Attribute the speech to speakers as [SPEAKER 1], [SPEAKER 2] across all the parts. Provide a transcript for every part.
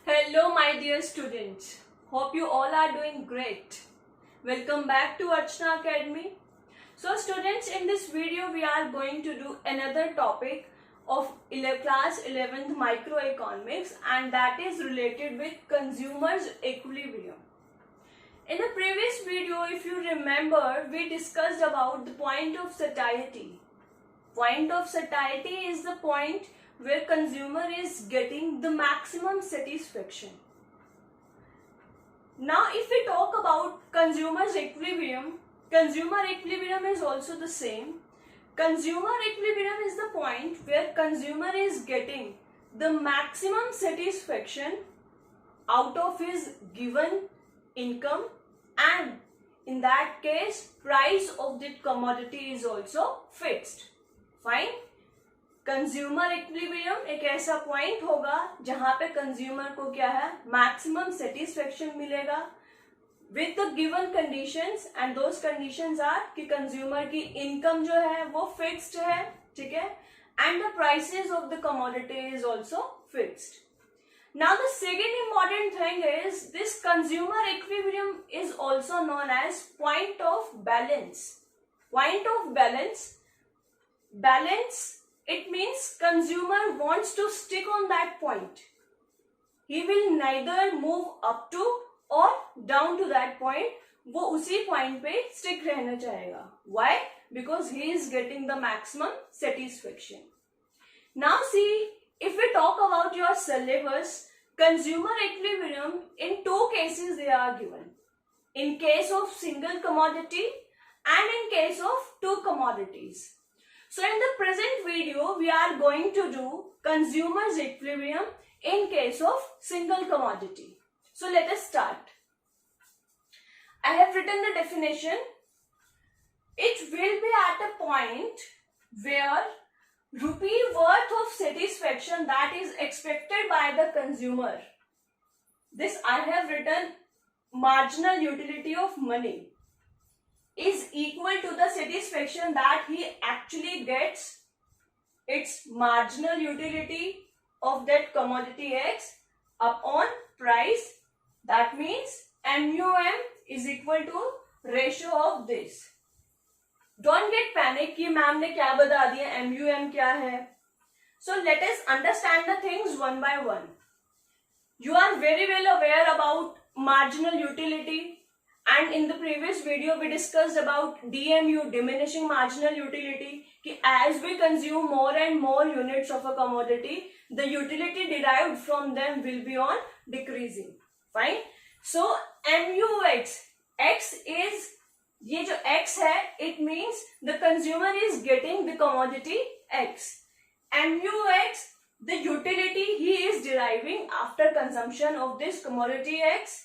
[SPEAKER 1] Hello, my dear students. Hope you all are doing great. Welcome back to Archana Academy. So, students, in this video, we are going to do another topic of class 11th microeconomics, and that is related with consumers' equilibrium. In the previous video, if you remember, we discussed about the point of satiety. Point of satiety is the point where consumer is getting the maximum satisfaction. Now, if we talk about consumer's equilibrium is also the same. Consumer equilibrium is the point where consumer is getting the maximum satisfaction out of his given income, and in that case, price of the commodity is also fixed. Fine. Consumer equilibrium एक ऐसा point होगा जहां पे consumer को क्या है, maximum satisfaction मिलेगा with the given conditions, and those conditions are कि कंज्यूमर की इनकम जो है वो फिक्स्ड है, ठीक है, and the prices of the commodity is also fixed. Now the second important thing is this consumer equilibrium is also known as point of balance. Point of balance, it means consumer wants to stick on that point. He will neither move up to or down to that point. वो उसी point पे stick रहना चाहेगा. Why? Because he is getting the maximum satisfaction. Now see, if we talk about your syllabus, consumer equilibrium in two cases they are given. In case of single commodity and in case of two commodities. So in the present video, we are going to do consumer's equilibrium in case of single commodity. So let us start. I have written the definition. It will be at a point where rupee worth of satisfaction that is expected by the consumer. This I have written marginal utility of money is equal to the satisfaction that he actually gets. Its marginal utility of that commodity X upon price. That means MUM is equal to ratio of this. Don't get panic कि ma'am ने क्या बता दिया, MUM क्या है. So let us understand the things one by one. You are very well aware about marginal utility. And in the previous video, we discussed about DMU, diminishing marginal utility, कि as we consume more and more units of a commodity, the utility derived from them will be on decreasing. Fine. So MUX, X is, ये जो X है, it means the consumer is getting the commodity X. MUX, the utility he is deriving after consumption of this commodity X.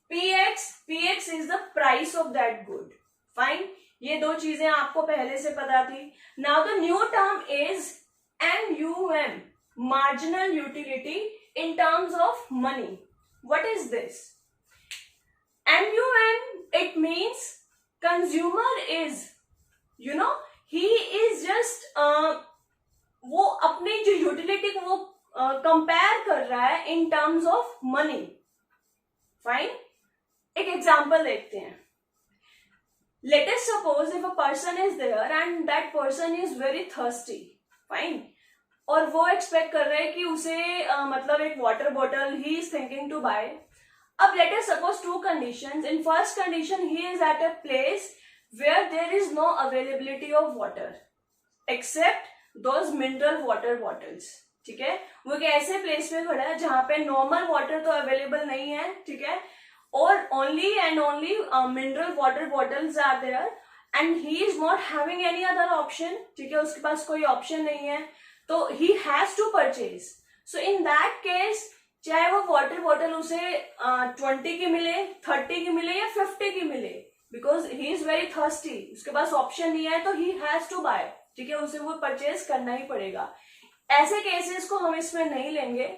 [SPEAKER 1] PX is the price of that good. Fine. ये दो चीजें आपको पहले से पता थी. Now the new term is MUM, marginal utility in terms of money. What is this? MUM, it means consumer is, he is just वो अपनी जो utility को वो compare कर रहा है in terms of money. Fine. एक एग्जाम्पल देखते हैं. Let us suppose if a person is there and that person is very thirsty. Fine. और वो एक्सपेक्ट कर रहे हैं कि उसे मतलब एक वाटर बॉटल ही इज थिंकिंग टू बाय. अब let us suppose two conditions. In first condition, he is at a place where there is no availability of water except those mineral water bottles. ठीक है, वो एक ऐसे place पे खड़ा है जहां पे नॉर्मल वाटर तो अवेलेबल नहीं है, ठीक है, or only and only mineral water bottles are there and he is not having any other option. ठीक है, उसके पास कोई ऑप्शन नहीं है, तो he has to purchase. So in that case, चाहे वो वाटर बॉटल उसे 20 की मिले, 30 की मिले या 50 की मिले, because he is very thirsty, उसके पास ऑप्शन नहीं है, तो he has to buy. ठीक है, उसे वो परचेज करना ही पड़ेगा. ऐसे केसेस को हम इसमें नहीं लेंगे.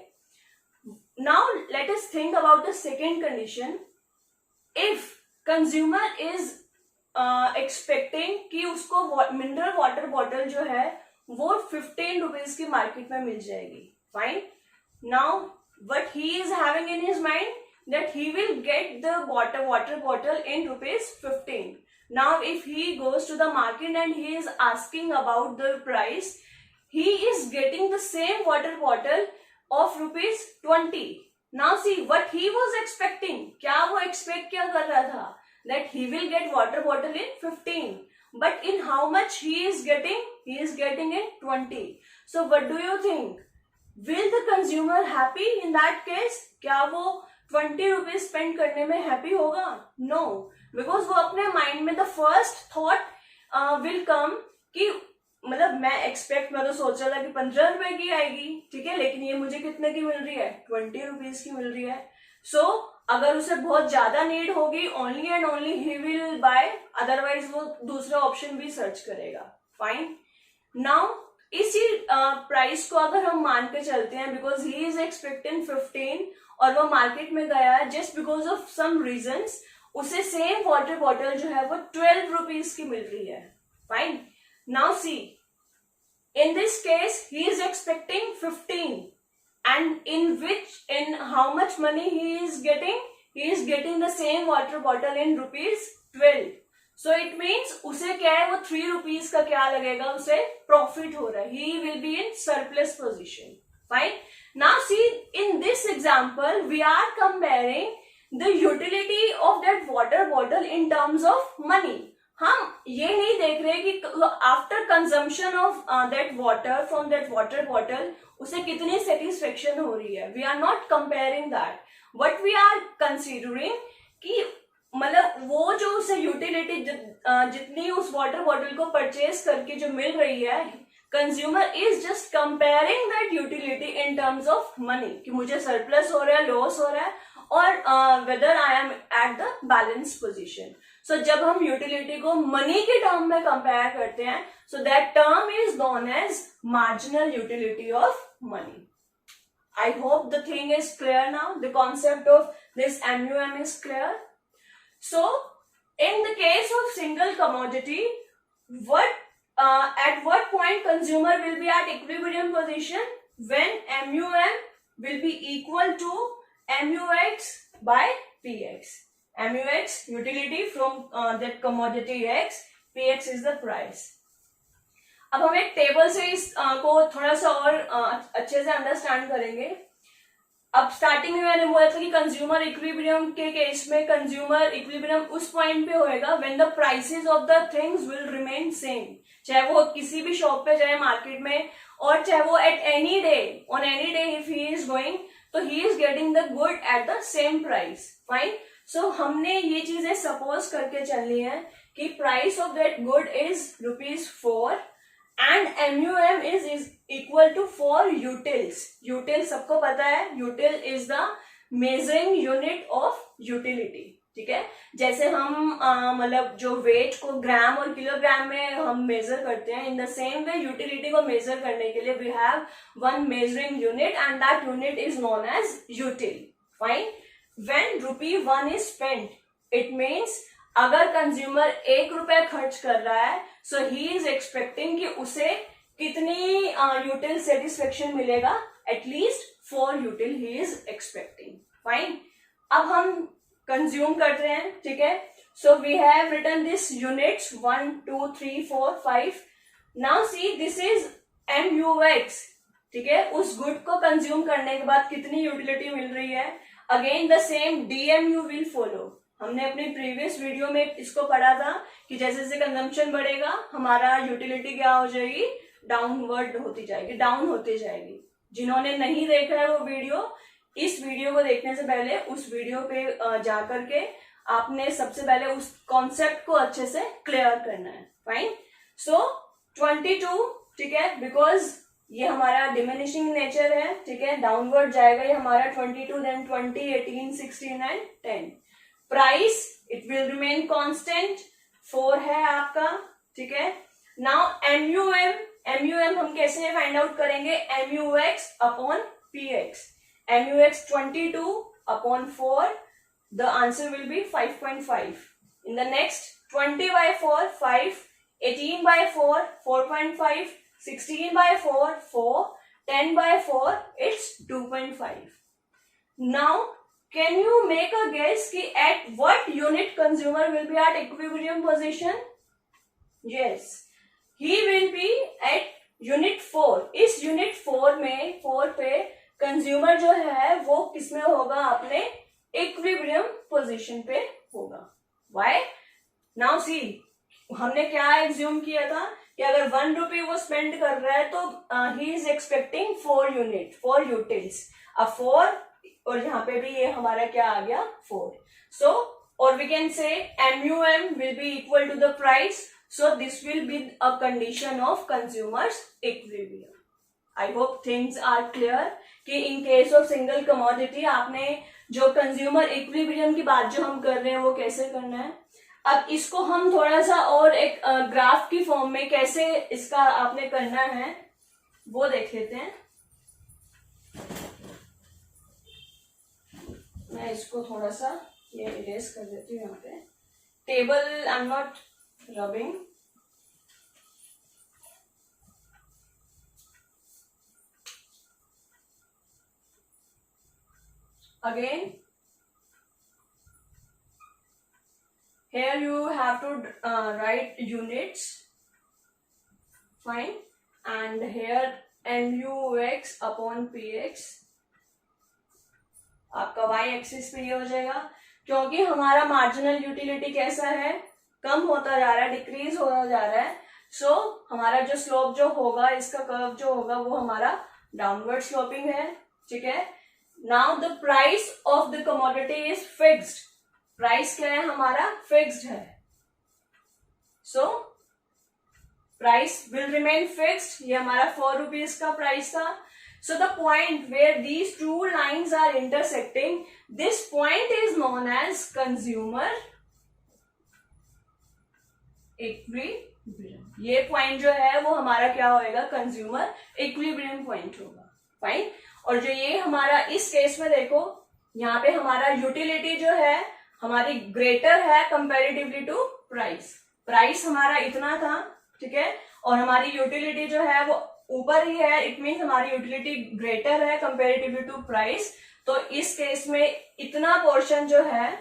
[SPEAKER 1] Now let us think about the second condition. If consumer is expecting कि उसको मिनरल वाटर बॉटल जो है वो 15 रुपीज की मार्केट में मिल जाएगी. Fine. Now what he is having in his mind, that he will get the water bottle in rupees 15. Now if he goes to the market and he is asking about the price, he is getting the same water bottle of rupees 20. Now see what he was expecting. क्या वो expect क्या कर रहा था? That he will get water bottle in 15. But in how much he is getting? He is getting in 20. So what do you think? Will the consumer happy in that case? क्या वो 20 rupees spend करने में happy होगा? No, because वो अपने mind में the first thought will come कि मतलब मैं तो सोच रहा था कि 15 रुपए की आएगी, ठीक है, लेकिन ये मुझे कितने की मिल रही है? 20 रुपीज की मिल रही है. सो अगर उसे बहुत ज्यादा नीड होगी, only and only he will buy, otherwise वो दूसरा ऑप्शन भी सर्च करेगा. फाइन. नाउ इसी प्राइस को अगर हम मान के चलते हैं, बिकॉज ही इज एक्सपेक्टिंग 15 और वो मार्केट में गया है, just because of some reasons उसे सेम वाटर बॉटल जो है वो 12 रुपीज की मिल रही है. Fine. Now see, in this case he is expecting 15 and in how much money he is getting the same water bottle in rupees 12. So it means उसे क्या है, वो 3 रुपीज का क्या लगेगा, उसे प्रॉफिट हो रहा है. he will be in surplus position. Fine. Now see, in this example we are comparing the utility of that water bottle in terms of money. हम ये नहीं देख रहे कि after consumption of that water from that water bottle उसे कितनी satisfaction हो रही है. We are not comparing that. What we are considering कि मतलब वो जो उसे यूटिलिटी जितनी उस वाटर बॉटल को परचेज करके जो मिल रही है, consumer is just comparing that utility in terms of money, कि मुझे सरप्लस हो रहा है, लॉस हो रहा है, और whether I am at the balance position. So जब हम यूटिलिटी को मनी के टर्म में कंपेयर करते हैं, so that term is known as marginal utility of money. I hope the thing is clear now. The concept of this MUM is clear. So, in the case of single commodity, at what point consumer will be at equilibrium position? When MUM will be equal to MUX by PX. MUX utility from that commodity X, PX is the price. अब हम एक table से इस को थोड़ा सा और अच्छे से अंडरस्टैंड करेंगे. अब स्टार्टिंग में मैंने बोला था कि कंज्यूमर इक्विलिब्रियम के केस में कंज्यूमर इक्विलिब्रियम उस पॉइंट पे होएगा when the prices of the things will remain same. चाहे वो किसी भी शॉप पे जाए मार्केट में, और चाहे वो at any day, on any day if he is going, तो he is getting the good at the same price. Fine. So हमने ये चीजें सपोज करके चलनी है कि price of that good is ₹4 and MUM is equal to 4 utils. Util सबको पता है, util is the measuring unit of utility. ठीक है, जैसे हम मतलब जो वेट को ग्राम और किलोग्राम में हम मेजर करते हैं, in the same way utility को मेजर करने के लिए we have one measuring unit and that unit is known as util. Fine. When ₹1 is spent, it means अगर कंज्यूमर ₹1 खर्च कर रहा है, सो ही इज एक्सपेक्टिंग कि उसे कितनी यूटिल सेटिस्फेक्शन मिलेगा, at least 4 util he is expecting. Fine. अब हम कंज्यूम करते हैं. ठीक है, so we have written this units 1 2 3 4 5. Now see, this is MUX. ठीक है, उस गुड को कंज्यूम करने के बाद कितनी यूटिलिटी मिल रही है. Again the same DMU will follow. हमने अपनी प्रीवियस वीडियो में इसको पढ़ा था कि जैसे जैसे कंजम्पशन बढ़ेगा हमारा यूटिलिटी क्या हो जाएगी, डाउनवर्ड होती जाएगी, डाउन होती जाएगी. जिन्होंने नहीं देखा है वो वीडियो, इस वीडियो को देखने से पहले उस वीडियो पे जाकर के आपने सबसे पहले उस कॉन्सेप्ट को अच्छे से क्लियर करना है. फाइन. सो 22, ठीक है, बिकॉज ये हमारा डिमिनिशिंग नेचर है. ठीक है, डाउनवर्ड जाएगा ये हमारा 22, then 20, 18, 16 and 10. Price it will remain constant, 4 है आपका. ठीक है. नाउ MUM हम कैसे फाइंड आउट करेंगे? MUX upon PX. MUX 22 upon 4, the answer will be 5.5. In the next 20 by 4 5, 18 by 4 4.5, 16 by 4 4, 10 by 4 it's 2.5. Now can you make a guess कि at what unit consumer will be at equilibrium position? Yes, he will be at unit 4. इस unit 4 में 4 पे consumer जो है वो किसमें होगा? अपने इक्विलिब्रियम पोजीशन पे होगा. व्हाई? नाउ सी, हमने क्या एज्यूम किया था कि अगर 1 रुपी वो स्पेंड कर रहा है तो he is expecting 4 unit, 4 utils. अब 4 और यहाँ पे भी ये हमारा क्या आ गया? 4. सो और we can say MUM will be equal to the price. So this will be a condition of consumers equilibrium. I hope things are clear कि in case of single commodity आपने जो consumer equilibrium की बात जो हम कर रहे हैं वो कैसे करना है. अब इसको हम थोड़ा सा और एक ग्राफ की फॉर्म में कैसे इसका आपने करना है वो देख लेते हैं. मैं इसको थोड़ा सा ये इरेज कर देती हूँ. यहाँ पे table I am not rubbing. Again, here you have to write units, fine, and here MUX upon PX. आपका y एक्सिस पे ये हो जाएगा क्योंकि हमारा मार्जिनल यूटिलिटी कैसा है? कम होता जा रहा है, डिक्रीज होता जा रहा है. सो हमारा जो स्लोप जो होगा, इसका कर्व जो होगा वो हमारा डाउनवर्ड स्लोपिंग है. ठीक है. Now the price of the commodity is fixed. Price क्या है? हमारा फिक्स्ड है. So price will remain fixed. ये हमारा 4 रुपीज का प्राइस था. So the point where these two lines are intersecting, this point is known as consumer equilibrium. ये पॉइंट जो है वो हमारा क्या होएगा? कंज्यूमर इक्विलिब्रियम पॉइंट होगा. फाइन. और जो ये हमारा इस केस में देखो, यहाँ पे हमारा यूटिलिटी जो है हमारी ग्रेटर है कंपेरेटिवली टू प्राइस. प्राइस हमारा इतना था. ठीक है. और हमारी यूटिलिटी जो है वो ऊपर ही है. इट मीन्स हमारी यूटिलिटी ग्रेटर है कंपेरेटिवली टू प्राइस. तो इस केस में इतना पोर्शन जो है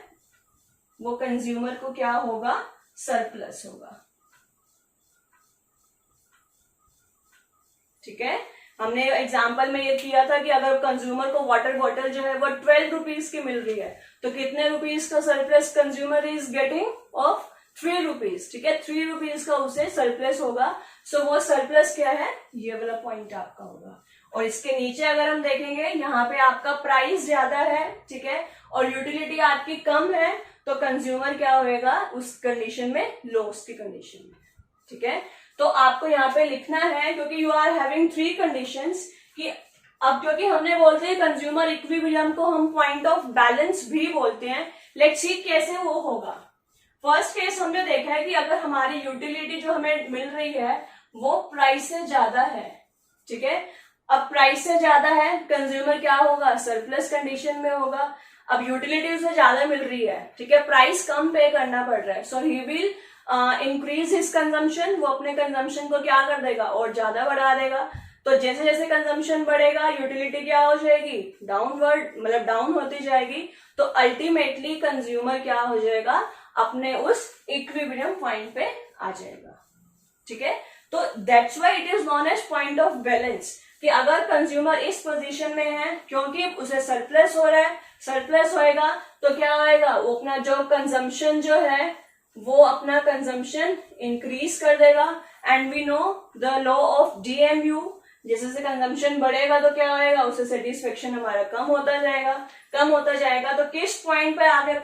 [SPEAKER 1] वो कंज्यूमर को क्या होगा? सरप्लस होगा. ठीक है. हमने एग्जाम्पल में ये किया था कि अगर कंज्यूमर को वाटर बॉटल जो है वो 12 रुपीज की मिल रही है तो कितने रुपीज का surplus consumer is getting? Of 3 rupees. ठीक है. 3 रुपीज का उसे सरप्लस होगा. सो वो सरप्लस क्या है? ये वाला पॉइंट आपका होगा. और इसके नीचे अगर हम देखेंगे, यहाँ पे आपका प्राइस ज्यादा है. ठीक है. और यूटिलिटी आपकी कम है तो कंज्यूमर क्या होएगा? उस कंडीशन में लॉस की कंडीशन में. ठीक है. तो आपको यहाँ पे लिखना है क्योंकि यू आर हैविंग 3 कंडीशंस कि अब क्योंकि हमने बोलते हैं कंज्यूमर इक्विलिब्रियम को हम पॉइंट ऑफ बैलेंस भी बोलते हैं. लेट्स सी कैसे वो होगा. फर्स्ट केस हमने देखा है कि अगर हमारी यूटिलिटी जो हमें मिल रही है वो प्राइस से ज्यादा है. ठीक है. अब प्राइस से ज्यादा है, कंज्यूमर क्या होगा? सरप्लस कंडीशन में होगा. अब यूटिलिटी उसे ज्यादा मिल रही है. ठीक है. प्राइस कम पे करना पड़ रहा है. So he will increase his consumption. वो अपने कंजम्पशन को क्या कर देगा? और ज्यादा बढ़ा देगा. तो जैसे जैसे कंजम्पशन बढ़ेगा यूटिलिटी क्या हो जाएगी? डाउनवर्ड, मतलब डाउन होती जाएगी. तो अल्टीमेटली कंज्यूमर क्या हो जाएगा? अपने उस इक्विलिब्रियम पॉइंट पे आ जाएगा. ठीक है. तो that's why it is known as point of balance कि अगर कंज्यूमर इस पोजीशन में है क्योंकि उसे सरप्लस हो रहा है, सरप्लस होएगा तो क्या होएगा? वो अपना जो कंजम्पशन जो है वो अपना कंजम्पशन इंक्रीज कर देगा. And we know the law of DMU. जैसे जैसे कंजम्पशन बढ़ेगा तो क्या होएगा? उससे सेटिस्फेक्शन हमारा कम होता जाएगा. कम होता जाएगा तो किस पॉइंट पे आकर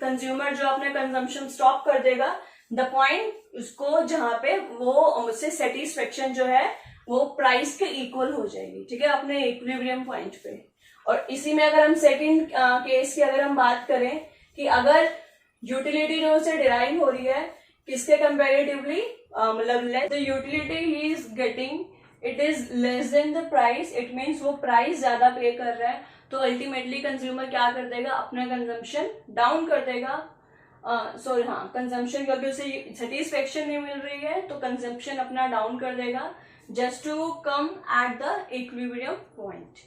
[SPEAKER 1] कंज्यूमर जो अपने कंजम्पशन स्टॉप कर देगा? द पॉइंट उसको जहां पे वो उससे सेटिस्फेक्शन जो है वो प्राइस के इक्वल हो जाएगी. ठीक है. अपने इक्विलिब्रियम पॉइंट पे. और इसी में अगर हम सेकंड केस की अगर हम बात करें कि अगर यूटिलिटी जो से डिराइव हो रही है किसके कंपेरेटिवली, मतलब less the utility he is getting, it is less than the price. It means वो प्राइस ज्यादा पे कर रहा है तो अल्टीमेटली कंज्यूमर क्या कर देगा? अपना कंजम्पशन डाउन कर देगा. सॉरी हाँ, कंजम्पशन क्योंकि उसे सेटिस्फेक्शन नहीं मिल रही है तो कंजम्पशन अपना डाउन कर देगा just to come at the equilibrium point.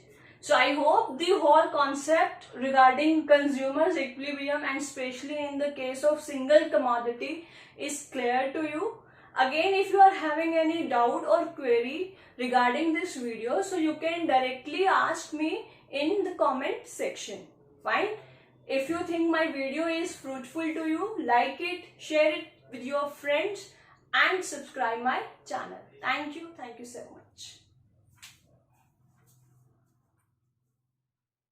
[SPEAKER 1] So I hope the whole concept regarding consumers equilibrium and especially in the case of single commodity is clear to you. Again, if you are having any doubt or query regarding this video, so you can directly ask me in the comment section. Fine. If you think my video is fruitful to you, like it, share it with your friends and subscribe my channel. Thank you so much.